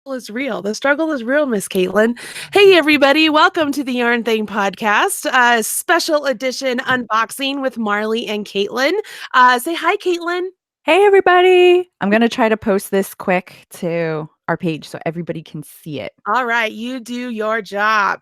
Is real. The struggle is real, Miss Katelyn. Hey, everybody. Welcome to the Yarn Thing podcast, special edition unboxing with Marley and Katelyn. Say hi, Katelyn. Hey, everybody. I'm going to try to post this quick to our page so everybody can see it. All right, you do your job.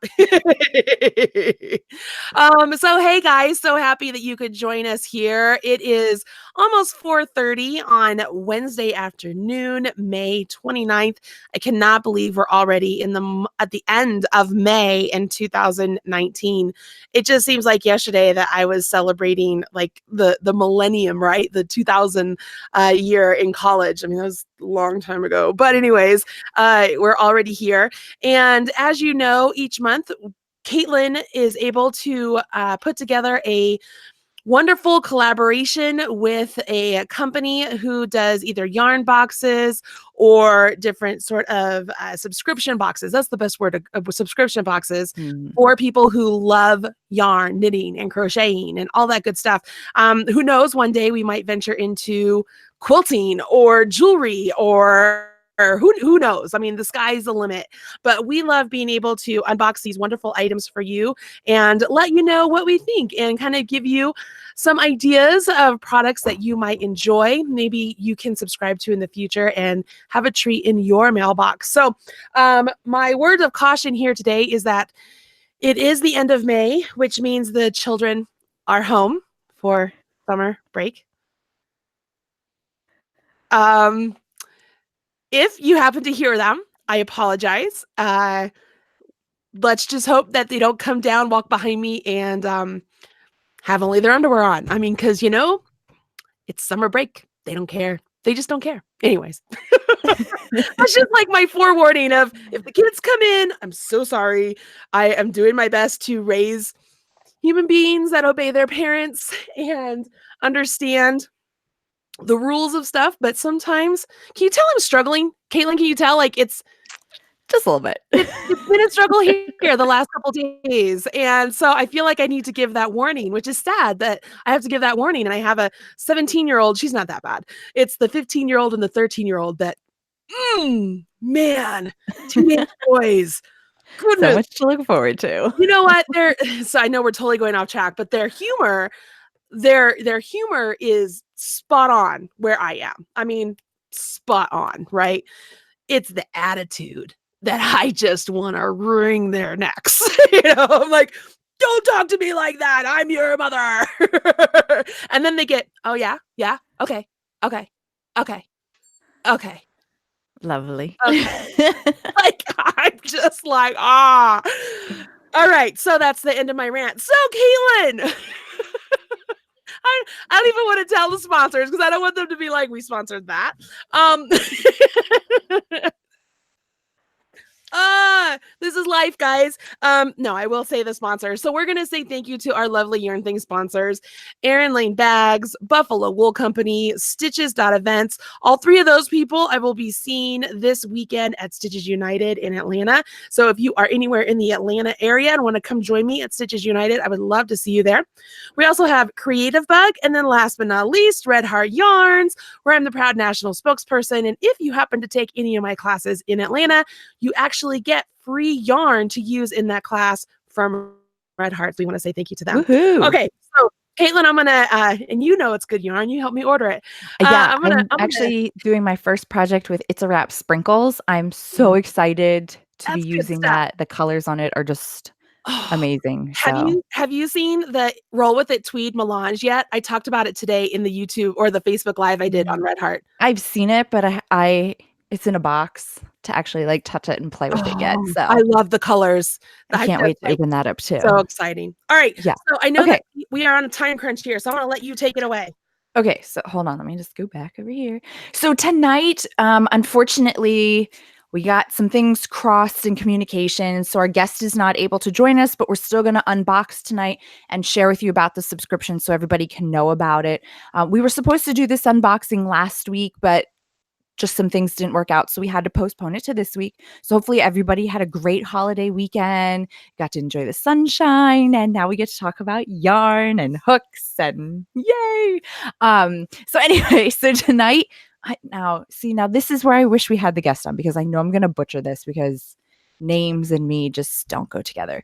So hey guys, so happy that you could join us here. It is almost 4:30 on Wednesday afternoon, May 29th. I cannot believe we're already at the end of May in 2019. It just seems like yesterday that I was celebrating like the millennium, right? The 2000 year in college. I mean, that was a long time ago. But anyways, we're already here. And as you know, each month, Katelyn is able to put together a wonderful collaboration with a company who does either yarn boxes or different sort of subscription boxes. That's the best word, subscription boxes for people who love yarn, knitting and crocheting and all that good stuff. Who knows, one day we might venture into quilting or jewelry or who knows? I mean, the sky's the limit. But we love being able to unbox these wonderful items for you and let you know what we think and kind of give you some ideas of products that you might enjoy. Maybe you can subscribe to in the future and have a treat in your mailbox. So my word of caution here today is that it is the end of May, which means the children are home for summer break. If you happen to hear them, I apologize. Let's just hope that they don't come down, walk behind me, and have only their underwear on. I mean, because, it's summer break. They don't care. They just don't care. Anyways, that's just like my forewarning of if the kids come in, I'm so sorry. I am doing my best to raise human beings that obey their parents and understand the rules of stuff, but sometimes, can you tell I'm struggling? Katelyn, can you tell? Like, it's just a little bit. It's been a struggle here the last couple days. And so I feel like I need to give that warning, which is sad that I have to give that warning. And I have a 17-year-old. She's not that bad. It's the 15-year-old and the 13-year-old that, man, teenage boys. Goodness. So much to look forward to. You know what? So I know we're totally going off track, but their humor is spot on where I am. I mean, spot on, right? It's the attitude that I just want to wring their necks. I'm like, don't talk to me like that. I'm your mother. And then they get, oh yeah, okay. Lovely. Okay. Like, I'm just like, All right, so that's the end of my rant. So, Katelyn, I don't even want to tell the sponsors because I don't want them to be like, we sponsored that. This is life, guys. No, I will say the sponsors. So we're going to say thank you to our lovely Yarn Thing sponsors, Erin Lane Bags, Buffalo Wool Company, Stitches.events. All three of those people I will be seeing this weekend at Stitches United in Atlanta. So if you are anywhere in the Atlanta area and want to come join me at Stitches United, I would love to see you there. We also have Creative Bug. And then last but not least, Red Heart Yarns, where I'm the proud national spokesperson. And if you happen to take any of my classes in Atlanta, you actually get free yarn to use in that class from Red Heart. So we want to say thank you to them. Woohoo. Okay, so Katelyn, I'm gonna and you know it's good yarn. You help me order it. Yeah, I'm actually doing my first project with It's a Wrap sprinkles. I'm so excited to be using that. The colors on it are just amazing. Have you seen the Roll With It tweed melange yet? I talked about it today in the YouTube or the Facebook Live I did on Red Heart. I've seen it, but I it's in a box to actually like touch it and play with it yet. So I love the colors. I can't wait to open that up too. So exciting. All right. Yeah. So I know that we are on a time crunch here, so I want to let you take it away. Okay. So hold on. Let me just go back over here. So tonight, unfortunately, we got some things crossed in communication. So our guest is not able to join us, but we're still going to unbox tonight and share with you about the subscription so everybody can know about it. We were supposed to do this unboxing last week, but just some things didn't work out. So we had to postpone it to this week. So hopefully everybody had a great holiday weekend, got to enjoy the sunshine. And now we get to talk about yarn and hooks and yay. So anyway, so tonight Now, this is where I wish we had the guest on, because I know I'm going to butcher this, because names and me just don't go together.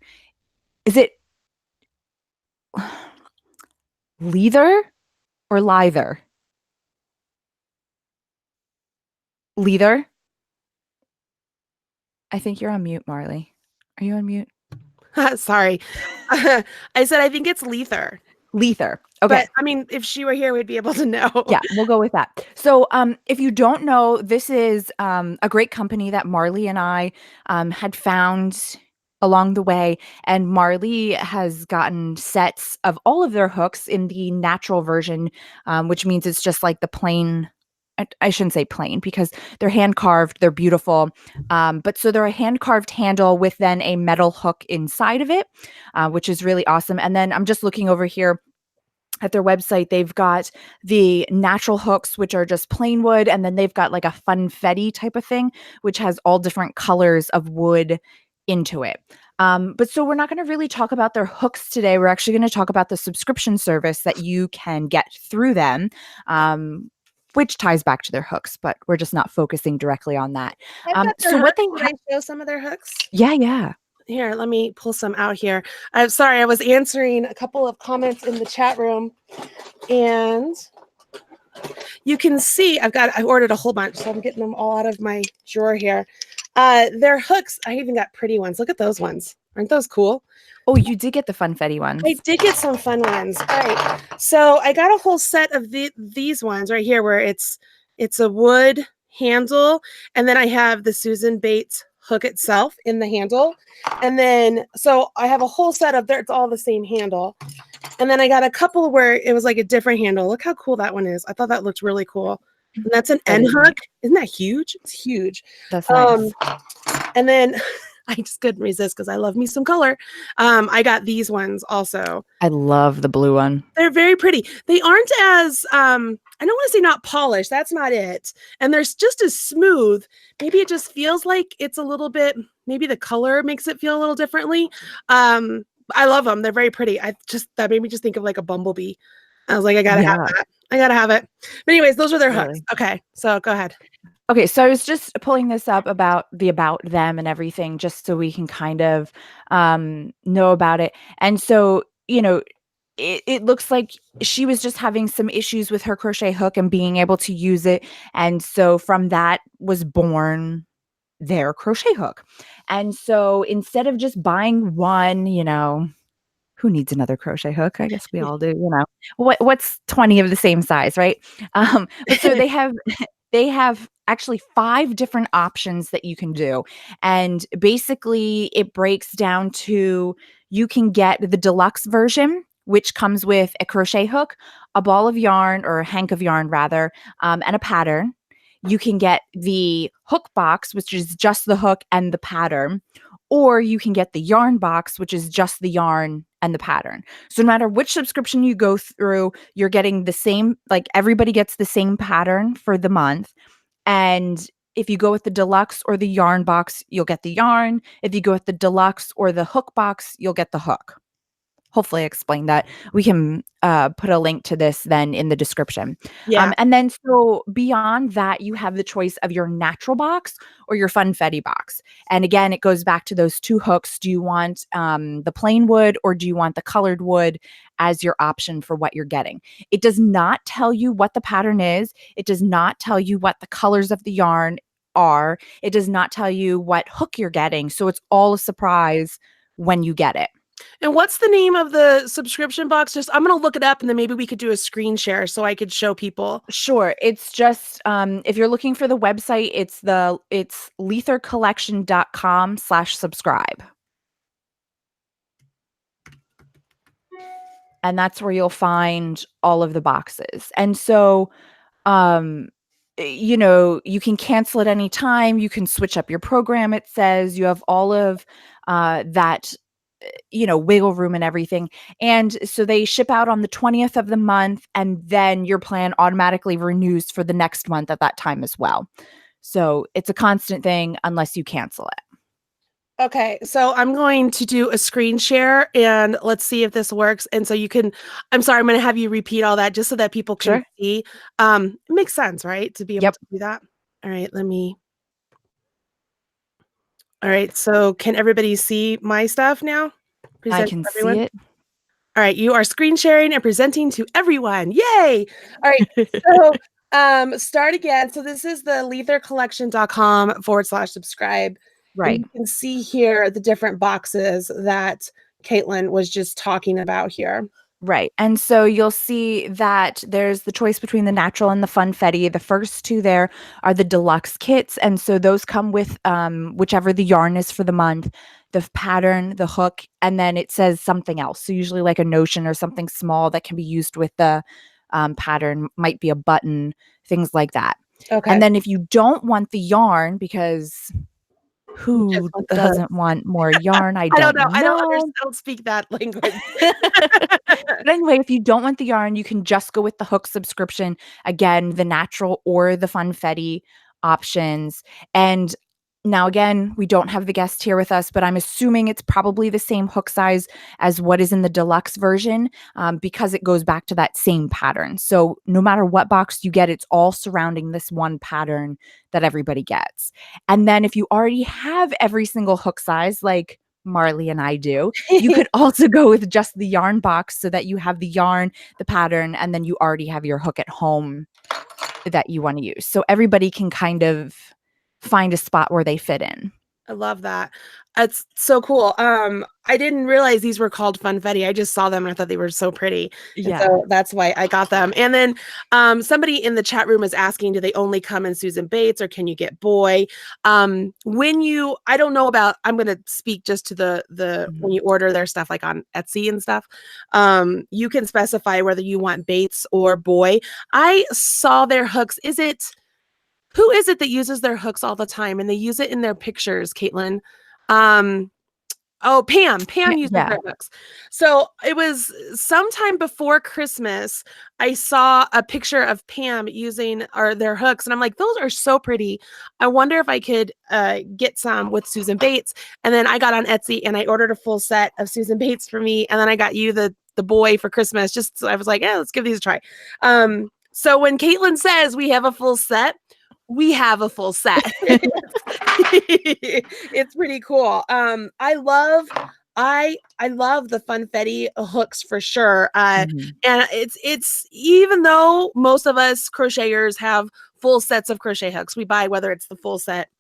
Is it Leither or Leither? Leither? I think you're on mute, Marley. Are you on mute? Sorry. I said I think it's Leither. Leither. Okay. But I mean, if she were here, we'd be able to know. Yeah, we'll go with that. So, if you don't know, this is a great company that Marley and I had found along the way. And Marley has gotten sets of all of their hooks in the natural version, which means it's just like the plain. I shouldn't say plain, because they're hand carved, they're beautiful. But so they're a hand carved handle with then a metal hook inside of it, which is really awesome. And then I'm just looking over here at their website. They've got the natural hooks, which are just plain wood, and then they've got like a funfetti type of thing, which has all different colors of wood into it. But so we're not going to really talk about their hooks today. We're actually going to talk about the subscription service that you can get through them, which ties back to their hooks, but we're just not focusing directly on that. I've got their So what hooks. they Can I show some of their hooks? yeah. Here, let me pull some out here. I'm sorry, I was answering a couple of comments in the chat room, and you can see I ordered a whole bunch, so I'm getting them all out of my drawer here. Their hooks, I even got pretty ones. Look at those ones. Aren't those cool? Oh, you did get the funfetti ones. I did get some fun ones. All right. So I got a whole set of these ones right here, where it's a wood handle, and then I have the Susan Bates hook itself in the handle. And then, so I have a whole set of it's all the same handle. And then I got a couple where it was like a different handle. Look how cool that one is. I thought that looked really cool. And that's an N hook. Isn't that huge? It's huge. That's nice. And then I just couldn't resist because I love me some color. I got these ones also. I love the blue one. They're very pretty. They aren't as, I don't want to say not polished. That's not it. And they're just as smooth. Maybe it just feels like it's a little bit, maybe the color makes it feel a little differently. I love them. They're very pretty. That made me just think of like a bumblebee. I was like, I gotta have that. I gotta have it. But anyways, those are their hooks. Okay. So go ahead. Okay, so I was just pulling this up about them and everything, just so we can kind of know about it. And so, it looks like she was just having some issues with her crochet hook and being able to use it. And so from that was born their crochet hook. And so instead of just buying one, who needs another crochet hook? I guess we all do, what's 20 of the same size, right? But so they have actually 5 different options that you can do. And basically it breaks down to, you can get the deluxe version, which comes with a crochet hook, a ball of yarn, or a hank of yarn rather, and a pattern. You can get the hook box, which is just the hook and the pattern, or you can get the yarn box, which is just the yarn and the pattern. So no matter which subscription you go through, you're getting the same, like everybody gets the same pattern for the month. And if you go with the deluxe or the yarn box, you'll get the yarn. If you go with the deluxe or the hook box, you'll get the hook. Hopefully I explained that. We can put a link to this then in the description. Yeah. And then so beyond that, you have the choice of your natural box or your funfetti box. And again, it goes back to those 2 hooks. Do you want the plain wood, or do you want the colored wood as your option for what you're getting? It does not tell you what the pattern is. It does not tell you what the colors of the yarn are. It does not tell you what hook you're getting. So it's all a surprise when you get it. And what's the name of the subscription box? I'm going to look it up, and then maybe we could do a screen share so I could show people. Sure. It's just, if you're looking for the website, it's leithercollection.com/subscribe. And that's where you'll find all of the boxes. And so, you can cancel at any time. You can switch up your program. It says you have all of that wiggle room and everything. And so they ship out on the 20th of the month, and then your plan automatically renews for the next month at that time as well. So it's a constant thing unless you cancel it. Okay, so I'm going to do a screen share and let's see if this works. And so you can, I'm sorry, I'm going to have you repeat all that just so that people can Sure. see. It makes sense, right? To be able Yep. to do that. All right, all right, so can everybody see my stuff now? I Present can to see everyone. it. All right, you are screen sharing and presenting to everyone. Yay! All right, so start again. So this is the leithercollection.com/subscribe. And Right. you can see here the different boxes that Katelyn was just talking about here. Right. And so you'll see that there's the choice between the natural and the funfetti. The first two there are the deluxe kits. And so those come with whichever the yarn is for the month, the pattern, the hook, and then it says something else. So usually like a notion or something small that can be used with the pattern, might be a button, things like that. Okay. And then if you don't want the yarn, because You just who want the hook. doesn't want more yarn? I I don't don't know. I don't know. understand. I don't speak that language. But anyway, if you don't want the yarn, you can just go with the hook subscription. Again, the natural or the funfetti options. And now, again, we don't have the guest here with us, but I'm assuming it's probably the same hook size as what is in the deluxe version, because it goes back to that same pattern. So no matter what box you get, it's all surrounding this one pattern that everybody gets. And then if you already have every single hook size, like Marley and I do, you could also go with just the yarn box so that you have the yarn, the pattern, and then you already have your hook at home that you want to use. So everybody can kind of find a spot where they fit in. I love that. That's so cool. I didn't realize these were called funfetti. I just saw them and I thought they were so pretty. And Yeah. so that's why I got them. And then somebody in the chat room is asking, do they only come in Susan Bates or can you get boy? When you, I don't know about, I'm going to speak just to when you order their stuff like on Etsy and stuff, you can specify whether you want Bates or boy. I saw their hooks. Who is it that uses their hooks all the time and they use it in their pictures, Katelyn? Oh, Pam. Pam uses Yeah. their hooks. So it was sometime before Christmas. I saw a picture of Pam using their hooks, and I'm like, those are so pretty. I wonder if I could get some with Susan Bates. And then I got on Etsy and I ordered a full set of Susan Bates for me, and then I got you the boy for Christmas. Just so I was like, yeah, let's give these a try. So when Katelyn says we have a full set, we have a full set. It's pretty cool. I love the funfetti hooks for sure. Mhm. And it's even though most of us crocheters have full sets of crochet hooks, we buy whether it's the full set,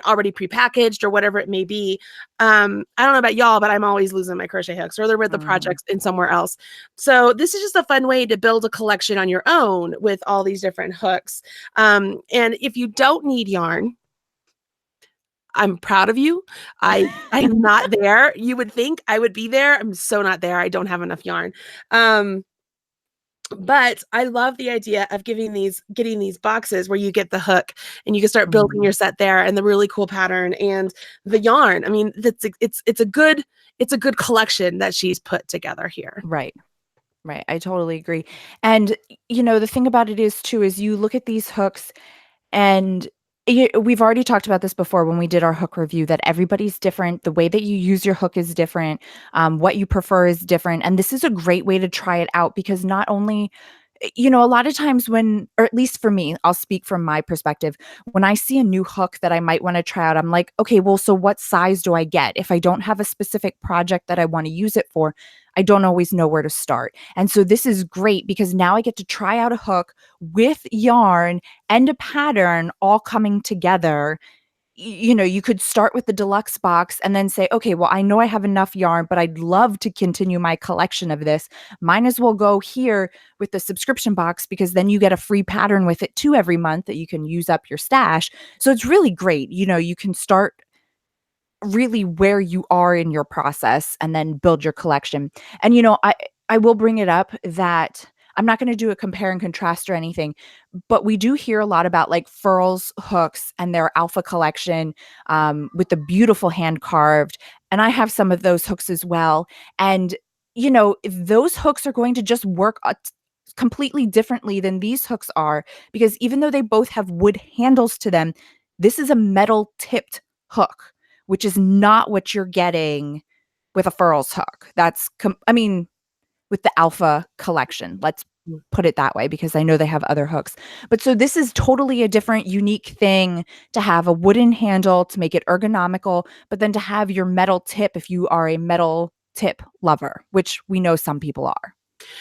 already prepackaged or whatever it may be. I don't know about y'all, but I'm always losing my crochet hooks or they're with the Mm. projects in somewhere else. So this is just a fun way to build a collection on your own with all these different hooks. And if you don't need yarn, I'm proud of you. I'm not there. You would think I would be there. I'm so not there. I don't have enough yarn. But I love the idea of getting these boxes where you get the hook and you can start building Mhm. your set there and the really cool pattern and the yarn. I mean, it's a good collection that she's put together here. Right. Right. I totally agree. And the thing about it is too is you look at these hooks. And we've already talked about this before when we did our hook review, that everybody's different. The way that you use your hook is different. What you prefer is different. And this is a great way to try it out because not only, a lot of times or at least for me, I'll speak from my perspective. When I see a new hook that I might want to try out, I'm like, okay, well, so what size do I get? If I don't have a specific project that I want to use it for, I don't always know where to start. And so this is great because now I get to try out a hook with yarn and a pattern all coming together. You could start with the deluxe box and then say, okay, well, I know I have enough yarn, but I'd love to continue my collection of this. Might as well go here with the subscription box because then you get a free pattern with it too every month that you can use up your stash. So it's really great. You can start really where you are in your process and then build your collection. And I will bring it up that I'm not going to do a compare and contrast or anything, but we do hear a lot about like Furl's hooks and their Alpha collection, with the beautiful hand carved. And I have some of those hooks as well. And if those hooks are going to just work completely differently than these hooks are, because even though they both have wood handles to them, this is a metal tipped hook, which is not what you're getting with a furls hook. I mean, with the Alpha collection. Let's put it that way because I know they have other hooks. But so this is totally a different, unique thing to have a wooden handle to make it ergonomical, but then to have your metal tip if you are a metal tip lover, which we know some people are.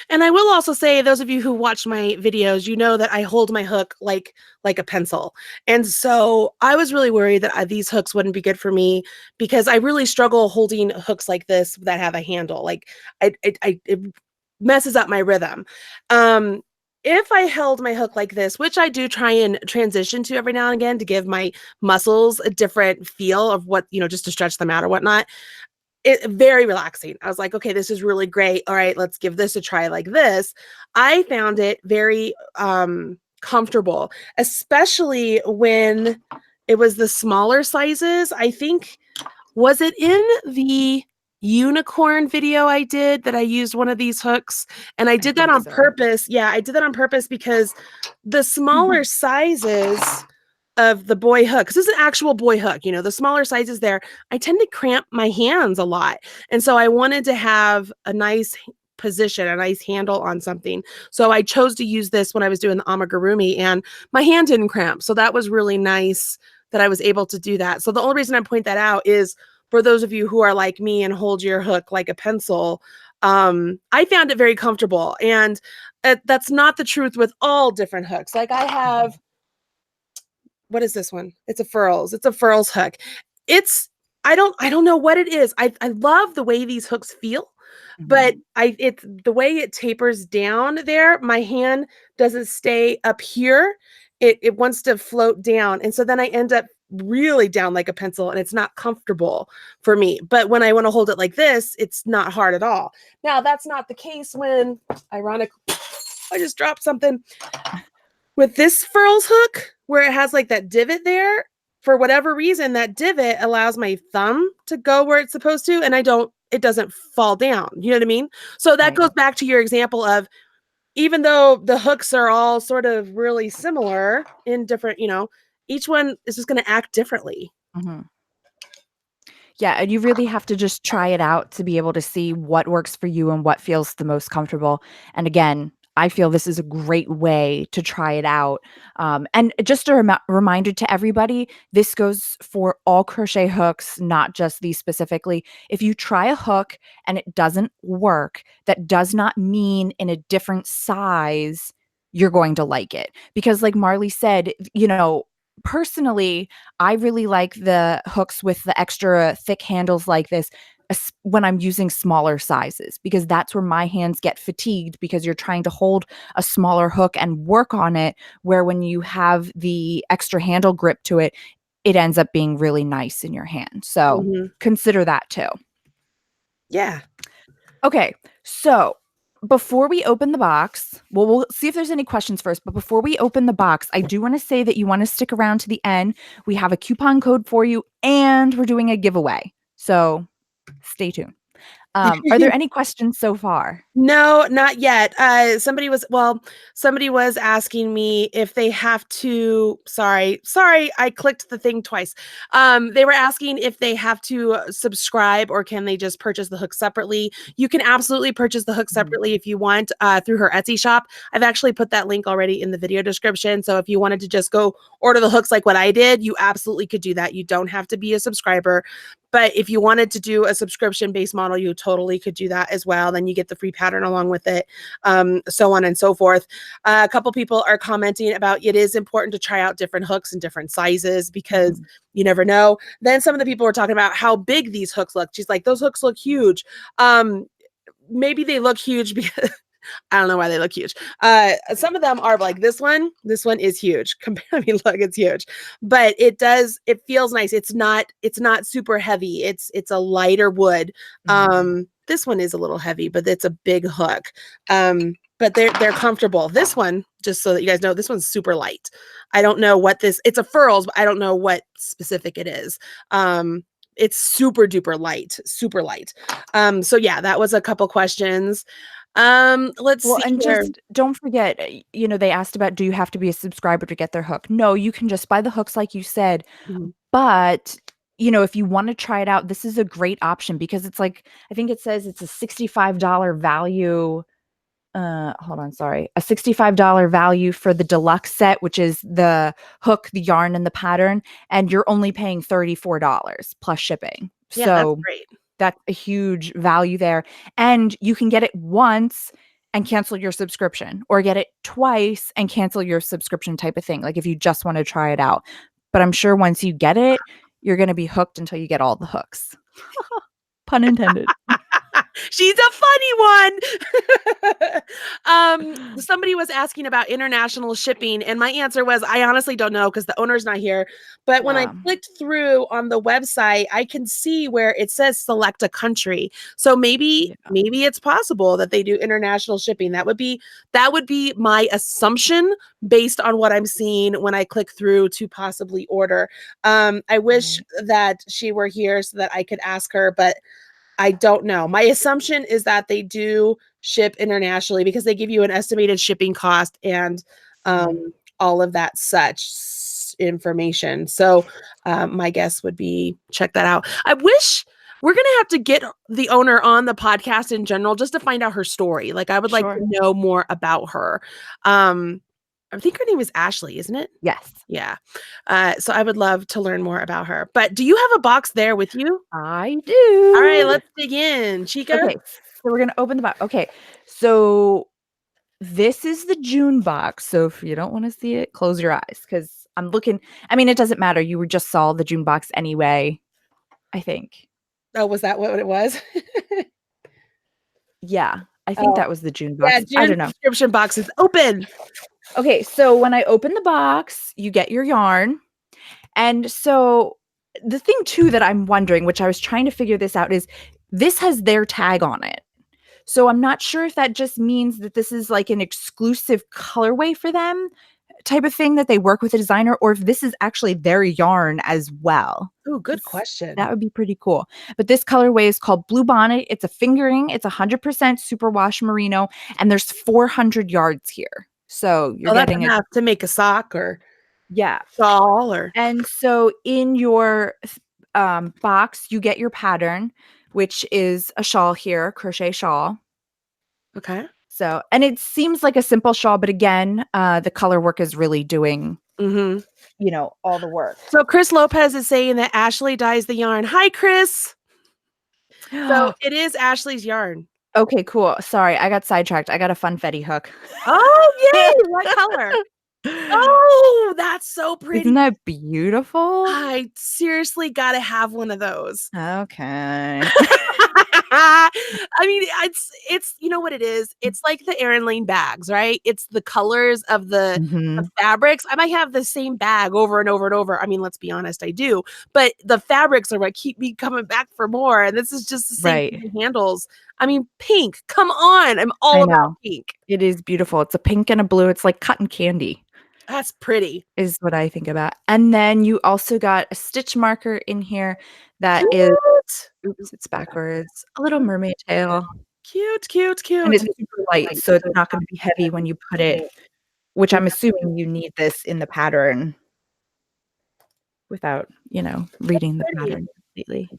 And I will also say, those of you who watch my videos, you know that I hold my hook like a pencil. And so I was really worried that these hooks wouldn't be good for me because I really struggle holding hooks like this that have a handle. Like it messes up my rhythm. If I held my hook like this, which I do try and transition to every now and again to give my muscles a different feel of what, just to stretch them out or whatnot, very relaxing. I was like, okay, this is really great. All right, let's give this a try like this. I found it very comfortable, especially when it was the smaller sizes. I think, was it in the unicorn video I did that I used one of these hooks? And I did that on purpose. Yeah, I did that on purpose because the smaller sizes of the boy hook, because this is an actual boy hook, the smaller sizes there, I tend to cramp my hands a lot. And so I wanted to have a nice position, a nice handle on something. So I chose to use this when I was doing the amigurumi and my hand didn't cramp. So that was really nice that I was able to do that. So the only reason I point that out is for those of you who are like me and hold your hook like a pencil. I found it very comfortable, and that's not the truth with all different hooks. Like I have, what is this one? It's a furls hook. I don't know what it is. I love the way these hooks feel, but it's the way it tapers down there. My hand doesn't stay up here. It wants to float down. And so then I end up really down like a pencil, and it's not comfortable for me. But when I want to hold it like this, it's not hard at all. Now, that's not the case when, ironically, I just dropped something. With this furls hook, where it has like that divot there, for whatever reason, that divot allows my thumb to go where it's supposed to, and it doesn't fall down. You know what I mean? So that goes back to your example of, even though the hooks are all sort of really similar in different, each one is just going to act differently. Yeah, and you really have to just try it out to be able to see what works for you and what feels the most comfortable. And again, I feel this is a great way to try it out. And just a reminder to everybody, this goes for all crochet hooks, not just these specifically. If you try a hook and it doesn't work, that does not mean in a different size you're going to like it. Because like Marley said, personally, I really like the hooks with the extra thick handles like this when I'm using smaller sizes, because that's where my hands get fatigued, because you're trying to hold a smaller hook and work on it, where when you have the extra handle grip to it, it ends up being really nice in your hand. So consider that too. Yeah. Okay. So before we open the box, we'll see if there's any questions first. But before we open the box, I do want to say that you want to stick around to the end. We have a coupon code for you, and we're doing a giveaway. So stay tuned. Are there any questions so far? No, not yet. Somebody was asking me if they have to, sorry, I clicked the thing twice. They were asking if they have to subscribe, or can they just purchase the hook separately? You can absolutely purchase the hook separately if you want, through her Etsy shop. I've actually put that link already in the video description. So if you wanted to just go order the hooks like what I did, you absolutely could do that. You don't have to be a subscriber. But if you wanted to do a subscription-based model, you totally could do that as well. Then you get the free pattern along with it, so on and so forth. A couple people are commenting about it is important to try out different hooks and different sizes, because you never know. Then some of the people were talking about how big these hooks look. She's like, those hooks look huge. Maybe they look huge because I don't know why they look huge. Some of them are like this one is huge. I mean, look, it's huge, but it feels nice. It's not super heavy. It's a lighter wood. This one is a little heavy, but it's a big hook. But they're comfortable. This one, just so that you guys know, this one's super light. I don't know what it's a furls, but I don't know what specific it is. It's super duper light, super light. So yeah, that was a couple questions. Let's see and here. just don't forget, they asked about, do you have to be a subscriber to get their hook? No, you can just buy the hooks like you said, but if you want to try it out, this is a great option because it's like, I think it says it's a $65 value. Hold on, sorry. A $65 value for the deluxe set, which is the hook, the yarn, and the pattern, and you're only paying $34 plus shipping. Yeah, that's So great. that's a huge value there. And you can get it once and cancel your subscription, or get it twice and cancel your subscription, type of thing. Like if you just want to try it out. But I'm sure once you get it, you're going to be hooked until you get all the hooks. Pun intended. She's a funny one. Somebody was asking about international shipping, and my answer was I honestly don't know because the owner's not here. But when I Yeah. clicked through on the website, I can see where it says select a country. So maybe it's possible that they do international shipping. That would be my assumption based on what I'm seeing when I click through to possibly order. I wish that she were here so that I could ask her, but I don't know. My assumption is that they do ship internationally because they give you an estimated shipping cost and all of that such information. So my guess would be check that out. I wish we're going to have to get the owner on the podcast in general just to find out her story. Like I would like to know more about her. I think her name is Ashley, isn't it? Yes. Yeah. So I would love to learn more about her. But do you have a box there with you? I do. All right, let's dig in. Chica? Okay, so we're going to open the box. Okay, so this is the June box. So if you don't want to see it, close your eyes because I'm looking. I mean, it doesn't matter. You just saw the June box anyway, I think. Oh, was that what it was? Yeah, I think that was the June box. Yeah, I June don't know. subscription box is open. Okay, so when I open the box, you get your yarn. And so the thing too that I'm wondering, which I was trying to figure this out, is this has their tag on it. So I'm not sure if that just means that this is like an exclusive colorway for them type of thing, that they work with a designer, or if this is actually their yarn as well. Oh, good question. That would be pretty cool. But this colorway is called Blue Bonnet. It's a fingering. It's 100% superwash merino, and there's 400 yards here. So you're getting enough to make a sock or shawl or. And so in your box, you get your pattern, which is a shawl here, crochet shawl. Okay. So, and it seems like a simple shawl, but again, the color work is really doing, all the work. So Chris Lopez is saying that Ashley dyes the yarn. Hi, Chris. So it is Ashley's yarn. Okay, cool. Sorry, I got sidetracked. I got a funfetti hook. Oh, yay! What color? Oh, that's so pretty. Isn't that beautiful? I seriously got to have one of those. Okay. I mean, it's you know what it is? It's like the Erin Lane bags, right? It's the colors of the fabrics. I might have the same bag over and over and over. I mean, let's be honest, I do. But the fabrics are what keep me coming back for more. And this is just the same handles. I mean, pink. Come on. I'm all about pink. It is beautiful. It's a pink and a blue. It's like cotton candy. That's pretty. Is what I think about. And then you also got a stitch marker in here that is, oops, it's backwards, a little mermaid tail. Cute, cute, cute. And it's super light, so it's not going to be heavy when you put it, which I'm assuming you need this in the pattern without, reading the pattern completely.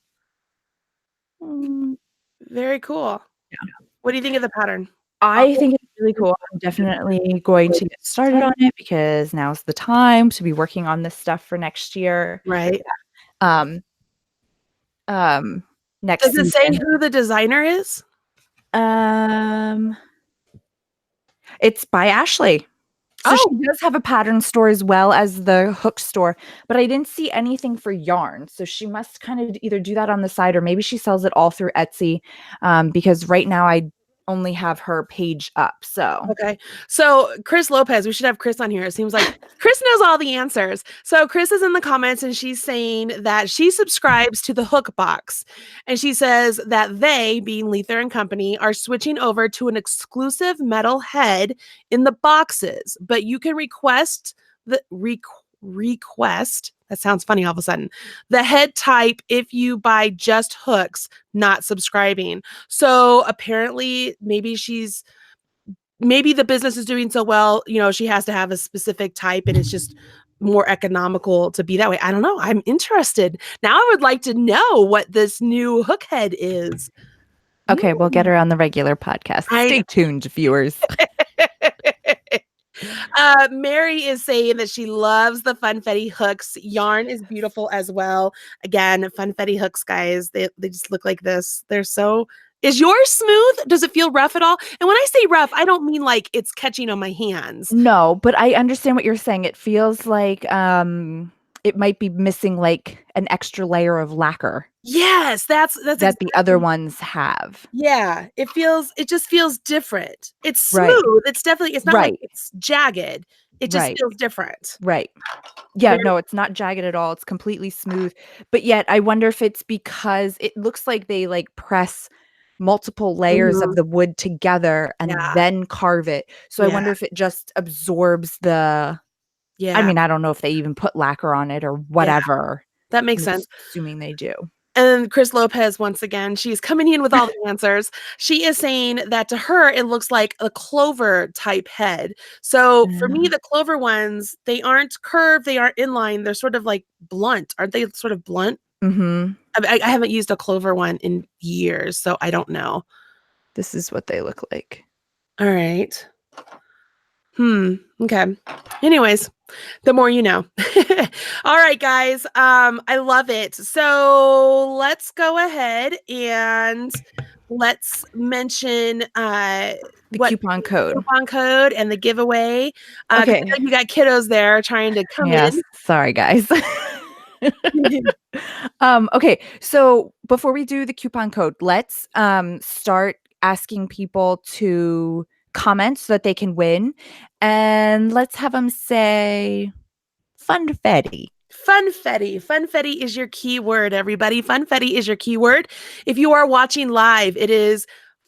Very cool. Yeah. What do you think of the pattern? I think it's really cool. I'm definitely going to get started on it because now's the time to be working on this stuff for next year. Right. Next Does it say who the designer is? It's by Ashley. So she does have a pattern store as well as the hook store, but I didn't see anything for yarn. So she must kind of either do that on the side or maybe she sells it all through Etsy, because right now I only have her page up. So okay. So Chris Lopez, we should have Chris on here. It seems like Chris knows all the answers. So Chris is in the comments and she's saying that she subscribes to the hook box. And she says that they, being Leither and Company, are switching over to an exclusive metal head in the boxes, but you can request the request. That sounds funny all of a sudden. The head type if you buy just hooks, not subscribing. So apparently maybe the business is doing so well, she has to have a specific type and it's just more economical to be that way. I don't know. I'm interested. Now I would like to know what this new hook head is. Okay, we'll get her on the regular podcast. I Stay tuned, viewers. Mary is saying that she loves the funfetti hooks. Yarn is beautiful as well. Again, funfetti hooks, guys, they just look like this. They're so. Is yours smooth? Does it feel rough at all? And when I say rough, I don't mean like it's catching on my hands. No, but I understand what you're saying. It feels like it might be missing like an extra layer of lacquer Yes, that's that the other exactly. ones have. Yeah, it just feels different. It's Right. smooth. It's not like Right. it's jagged. It just Right. feels different. Right. Yeah, Very no, it's not jagged at all. It's completely smooth. But yet I wonder if it's because it looks like they like press multiple layers of mhm. the wood together and Yeah, then carve it. So I yeah, wonder if it just absorbs the I yeah, mean, I don't know if they even put lacquer on it or yeah. whatever. That makes I'm sense. assuming they do. And Chris Lopez, once again, she's coming in with all the answers. She is saying that to her, it looks like a clover type head. So for me, Uh, the clover ones, they aren't curved, they aren't inline. They're sort of like blunt. Aren't they sort of blunt? mhm. I haven't used a clover one in years, so I don't know. This is what they look like. All right. Okay. Anyways, the more you know. All right, guys. I love it. So let's go ahead and let's mention The what coupon the code. coupon code and the giveaway. 'Cause I Okay. know you got kiddos there trying to come Yes. in. Sorry, guys. Okay, so before we do the coupon code, let's start asking people to comment so that they can win. And let's have them say funfetti. Funfetti. Funfetti is your keyword, everybody. Funfetti is your keyword. If you are watching live, it is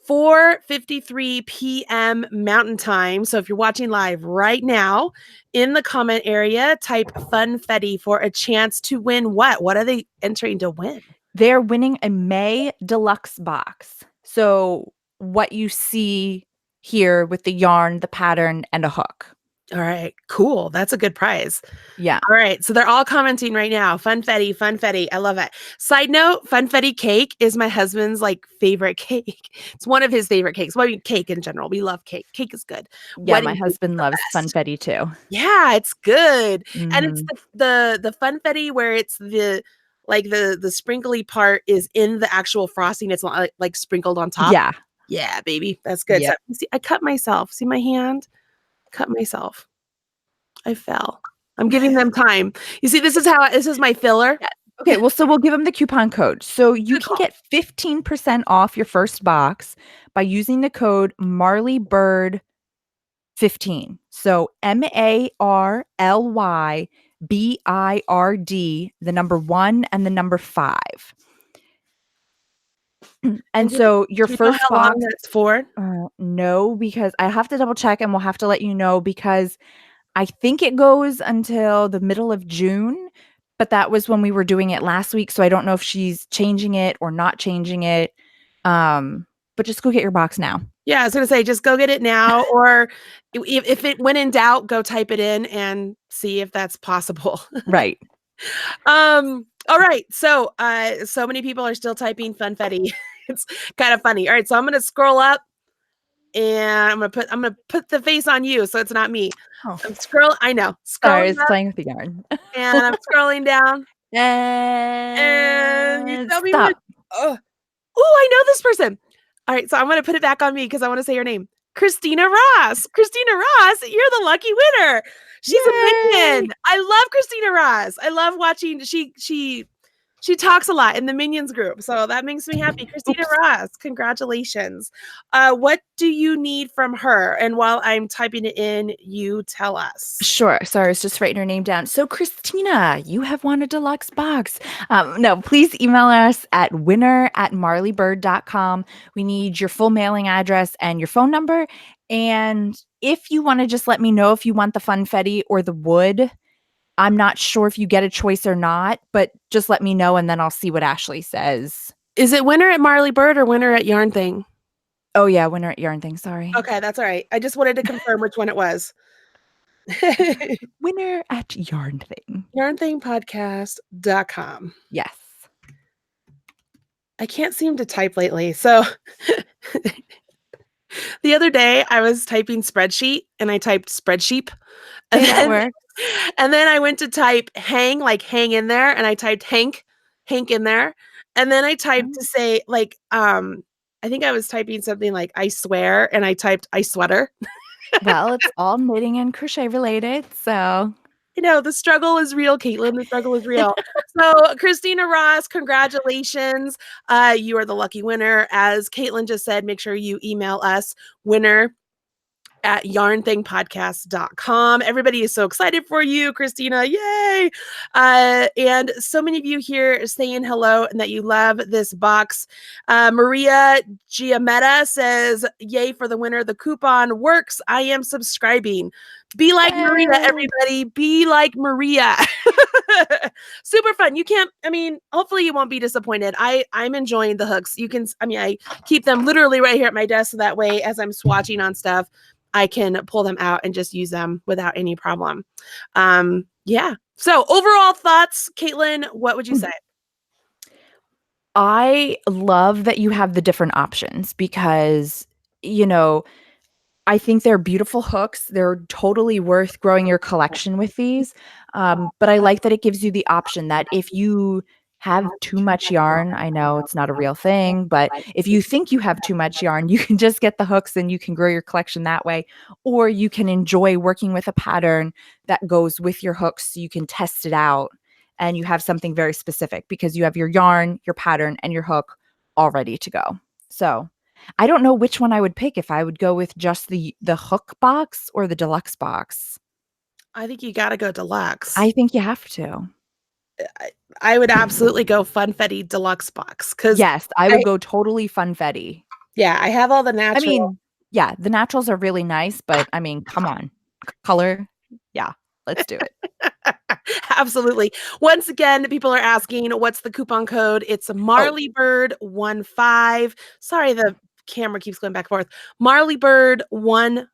4:53 p.m. Mountain Time. So if you're watching live right now, in the comment area, type Funfetti for a chance to win what? What are they entering to win? They're winning a May Deluxe box. So what you see here with the yarn, the pattern, and a hook. All right, cool. That's a good prize. Yeah. All right, so they're all commenting right now. Funfetti, funfetti. I love it. Side note, funfetti cake is my husband's like favorite cake. It's one of his favorite cakes. Well, I mean, cake in general. We love cake. Cake is good. Yeah, my Wedding cake is husband the loves best. funfetti too. Yeah, it's good. And it's Mhm. the funfetti where it's the like the sprinkly part is in the actual frosting. It's not like sprinkled on top. Yeah. Yeah, baby. That's good. So Yep. see, I cut myself. See my hand? Cut myself. I fell. I'm giving them time. You see, this is my filler. Yeah. Okay, well, so we'll give them the coupon code. So you Good can call. get 15% off your first box by using the code MarleyBird15. So MarleyBird, the number 1 and the number 5. And And so your do we know first how long box that's for? no, because I have to double check and we'll have to let you know because I think it goes until the middle of June, but that was when we were doing it last week, so I don't know if she's changing it or not changing it. But just go get your box now. Yeah, I was gonna say, just go get it now, or if it when in doubt, go type it in and see if that's possible. Right. All right. So, so many people are still typing funfetti. It's kind of funny. All right, so I'm gonna scroll up and I'm gonna put the face on you, so it's not me. Oh, I know, sorry, scrolling it's up playing with the yarn. and I'm scrolling down, and you And tell me when. stop. Oh, I know this person. All right, so I'm gonna put it back on me because I want to say your name. Christina Ross. Christina Ross, you're the lucky winner. She's a Yay! minion. I love Christina Ross. I love watching. She talks a lot in the Minions group, so that makes me happy. Christina Oops. Ross, congratulations. What do you need from her? And while I'm typing it in, you tell us. Sure. Sorry, I was just writing her name down. So, Christina, you have won a deluxe box. No, please email us at winner@marleybird.com. We need your full mailing address and your phone number. And if you want to just let me know if you want the funfetti or the wood, I'm not sure if you get a choice or not, but just let me know and then I'll see what Ashley says. Is it winner at Marley Bird or winner at Yarn Thing? Oh, yeah, winner at Yarn Thing. Sorry. Okay, that's all right. I just wanted to confirm which one it was. Winner at Yarn Thing. Yarnthingpodcast.com. Yes. I can't seem to type lately. So the other day I was typing spreadsheet and I typed spreadsheet. Hey, that works. And then I went to type hang, like hang in there, and I typed Hank in there. And then I typed to say like I think I was typing something like I swear, and I typed I sweater. Well, it's all knitting and crochet related, so You know, the struggle is real, Katelyn. The struggle is real. So, Christina Ross, congratulations. You are the lucky winner. As Katelyn just said, make sure you email us winner at yarnthingpodcast.com. Everybody is so excited for you, Christina. Yay. And so many of you here saying hello and that you love this box. Maria Giametta says, yay for the winner. The coupon works. I am subscribing. Be like Maria, Yay. everybody. Be like Maria. Super fun. You can't, I mean, hopefully you won't be disappointed. I'm enjoying the hooks. You can, I mean, I keep them literally right here at my desk. So that way, as I'm swatching on stuff, I can pull them out and just use them without any problem. Yeah. So overall thoughts, Katelyn, what would you say? I love that you have the different options because, you know, I think they're beautiful hooks. They're totally worth growing your collection with these. But I like that it gives you the option that if you have too much yarn, I know it's not a real thing, but if you think you have too much yarn, you can just get the hooks and you can grow your collection that way. Or you can enjoy working with a pattern that goes with your hooks so you can test it out and you have something very specific because you have your yarn, your pattern, and your hook all ready to go. So I don't know which one I would pick if I would go with just the hook box or the deluxe box. I think you got to go deluxe. I think you have to. I would absolutely go Funfetti deluxe box because Yes, I would go totally funfetti. yeah, I have all the I natural. mean, yeah, the naturals are really nice, but I mean, come on. Color. Yeah, let's do it. Absolutely. Once again, people are asking what's the coupon code? It's Oh, Marleybird15. Sorry, the camera keeps going back and forth. Marleybird15.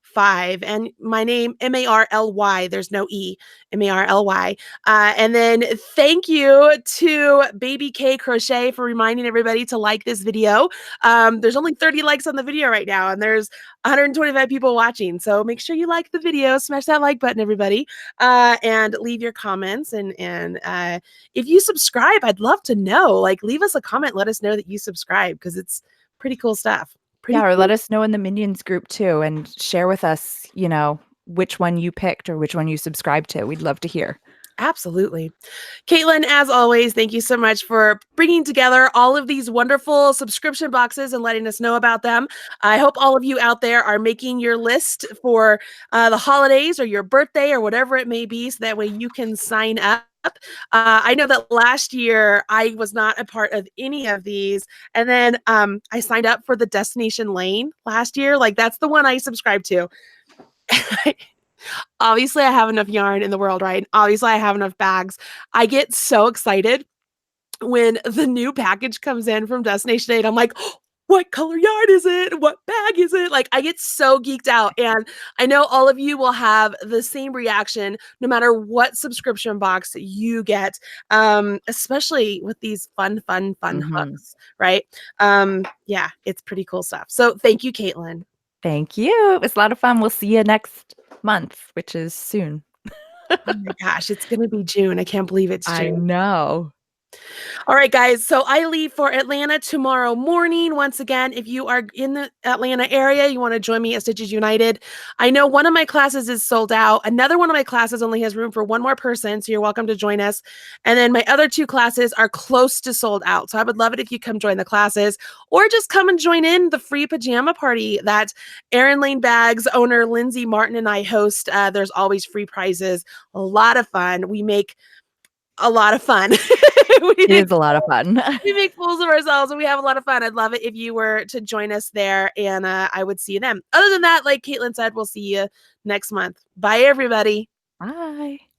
And my name, Marly. There's no E. Marly. And then thank you to Baby K Crochet for reminding everybody to like this video. There's only 30 likes on the video right now, and there's 125 people watching. So make sure you like the video, smash that like button, everybody, and leave your comments. And if you subscribe, I'd love to know. Like, leave us a comment. Let us know that you subscribe because it's pretty cool stuff. yeah, or Cool. let us know in the Minions group too and share with us, which one you picked or which one you subscribed to. We'd love to hear. Absolutely. Katelyn, as always, thank you so much for bringing together all of these wonderful subscription boxes and letting us know about them. I hope all of you out there are making your list for the holidays or your birthday or whatever it may be, so that way you can sign up. I know that last year I was not a part of any of these. And then I signed up for the Destination Lane last year. Like, that's the one I subscribed to. Obviously, I have enough yarn in the world, right? Obviously, I have enough bags. I get so excited when the new package comes in from Destination 8. I'm like, oh, what color yarn is it? What bag is it? Like, I get so geeked out. And I know all of you will have the same reaction no matter what subscription box you get, especially with these fun hooks, right? Yeah, it's pretty cool stuff. So thank you, Katelyn. Thank you. It was a lot of fun. We'll see you next month, which is soon. Oh my gosh, it's going to be June. I can't believe it's June. I know. All right, guys. So I leave for Atlanta tomorrow morning. Once again, if you are in the Atlanta area, you want to join me at Stitches United. I know one of my classes is sold out. Another one of my classes only has room for one more person, so you're welcome to join us. And then my other two classes are close to sold out. So I would love it if you come join the classes or just come and join in the free pajama party that Erin Lane Bags owner Lindsay Martin and I host. There's always free prizes, a lot of fun. We make a lot of fun. It is a lot of fun. We make fools of ourselves and we have a lot of fun. I'd love it if you were to join us there, and I would see you then. Other than that, like Katelyn said, we'll see you next month. Bye, everybody. Bye.